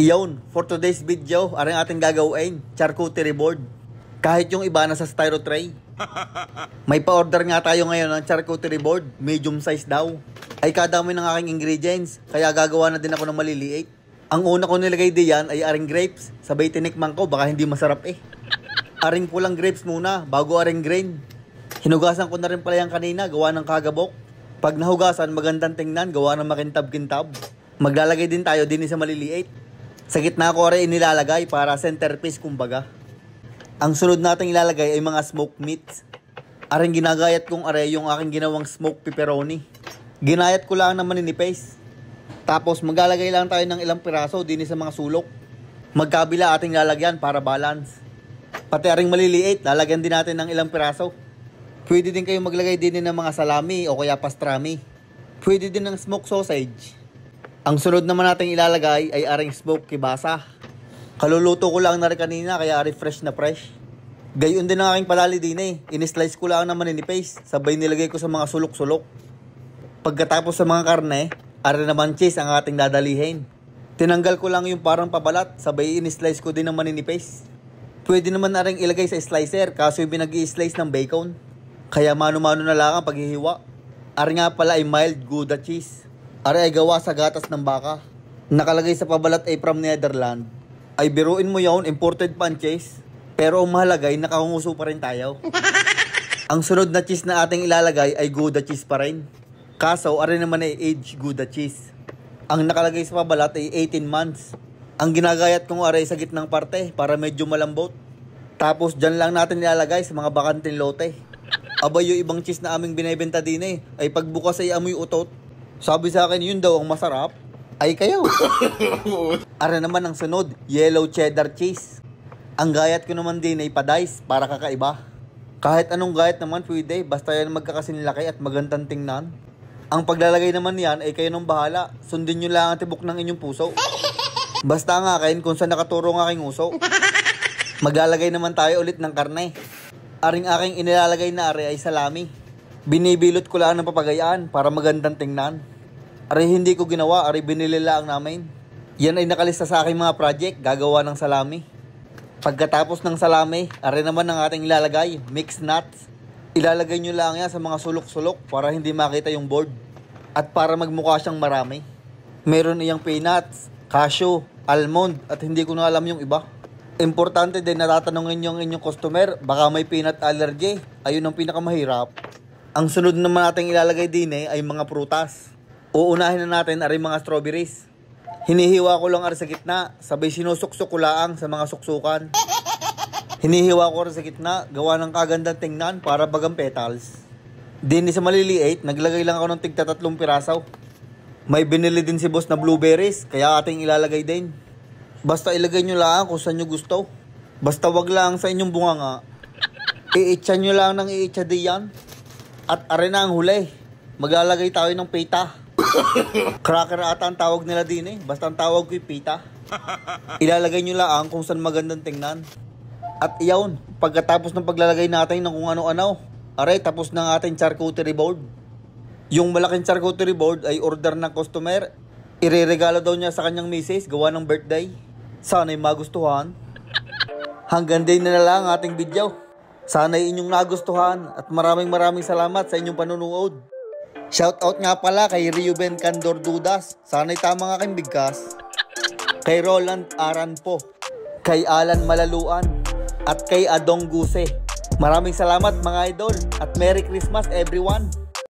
Iyon, for today's video, aring ating gagawin, charcuterie board. Kahit yung iba nasa styro tray. May pa-order nga tayo ngayon ng charcuterie board, medium size daw. Ay kadami ng aking ingredients, kaya gagawa na din ako ng maliliit. Ang una ko nilagay diyan ay aring grapes, sabay tinikman ko, baka hindi masarap eh. Aring pulang grapes muna, bago aring green. Hinugasan ko na rin pala yan kanina, gawa ng kagabok. Pag nahugasan, magandang tingnan, gawa ng makintab-kintab. Maglalagay din tayo din sa maliliit. Sa gitna ko rin inilalagay para centerpiece kumbaga. Ang sunod nating ilalagay ay mga smoked meats. Aring ginagayat kong are yung aking ginawang smoked pepperoni. Ginayat ko lang naman maninipis. Tapos maglalagay lang tayo ng ilang piraso din sa mga sulok. Magkabila ating lalagyan para balance. Pati aring maliliit, lalagyan din natin ng ilang piraso. Pwede din kayo maglagay din ng mga salami o kaya pastrami. Pwede din ng smoked sausage. Ang sunod naman nating ilalagay ay aring smoked kibasa. Kaluluto ko lang na rin kanina kaya ari fresh na fresh. Gayon din ang aking palali din eh. In-slice ko lang naman maninipis. Sabay nilagay ko sa mga sulok-sulok. Pagkatapos sa mga karne, ari naman cheese ang ating dadalihin. Tinanggal ko lang yung parang pabalat. Sabay in-slice ko din ng maninipis. Pwede naman na rin ilagay sa slicer kaso yung pinag-i-slice ng bacon. Kaya mano-mano na lang ang paghihiwa. Ari nga pala ay mild Gouda cheese. Ari ay gawa sa gatas ng baka. Nakalagay sa pabalat ay from Netherlands. Ay biruin mo yon, imported pan cheese. Pero ang mahalaga ay nakahunguso pa rin tayo. Ang sunod na cheese na ating ilalagay ay Gouda cheese pa rin. Kaso ari naman ay aged Gouda cheese. Ang nakalagay sa pabalat ay 18 months. Ang ginagayat kong ari sa gitnang parte para medyo malambot. Tapos dyan lang natin ilalagay sa mga bakanting lote. Abay yung ibang cheese na aming binibenta din eh, ay pagbukas ay amoy utot. Sabi sa akin yun daw ang masarap. Ay kayo. Ara naman ang sunod, yellow cheddar cheese. Ang gayat ko naman din ay pa-dice para kakaiba. Kahit anong gayat naman pwede, basta yan magkakasinlaki at magandang tingnan. Ang paglalagay naman yan ay kayo nang bahala. Sundin nyo lang ang tibok ng inyong puso. Basta ang akin kung saan nakaturo ng aking uso. Maglalagay naman tayo ulit ng karne. Aring aking inilalagay na are ay salami. Binibilot ko lang ng papagayaan para magandang tingnan. Ari hindi ko ginawa, ari binili lang namin. Yan ay nakalista sa aking mga project, gagawa ng salami. Pagkatapos ng salami, ari naman ang ating ilalagay, mixed nuts. Ilalagay nyo lang yan sa mga sulok-sulok para hindi makita yung board. At para magmukha siyang marami. Meron iyang peanuts, cashew, almond at hindi ko na alam yung iba. Importante din na tatanungin yung inyong customer, baka may peanut allergy. Ayun ang pinakamahirap. Ang sunod naman natin ilalagay din ay mga prutas. Uunahin na natin ari mga strawberries. Hinihiwa ko lang ari sa gitna, sabay sinusuksok ko lang sa mga suksukan. Hinihiwa ko rin sa gitna, gawa ng kagandang tingnan para bagang petals. Din sa maliliit, naglagay lang ako ng tigta 3 pirasaw. May binili din si boss na blueberries, kaya ating ilalagay din. Basta ilagay nyo lang kung saan nyo gusto. Basta wag lang sa inyong bunganga. Iitsa nyo lang ng iitsa diyan. At are na ang huli. Maglalagay tayo ng pita. Cracker ata ang tawag nila din eh. Basta ang tawag ko yung pita. Ilalagay nyo lang kung saan magandang tingnan. At iyon, pagkatapos ng paglalagay natin ng kung ano-ano, aray, tapos ng ating charcuterie board. Yung malaking charcuterie board ay order ng customer. Ireregalo daw niya sa kanyang misis, gawa ng birthday. Sana'y magustuhan. Hanggang din na lang ating video. Sana'y inyong nagustuhan at maraming salamat sa inyong panunood. Shoutout nga pala kay Reuben Candor Dudas. Sana'y tama nga aking bigkas. Kay Roland Aranpo. Kay Alan Malaluan. At kay Adong Guse. Maraming salamat mga idol. At Merry Christmas everyone.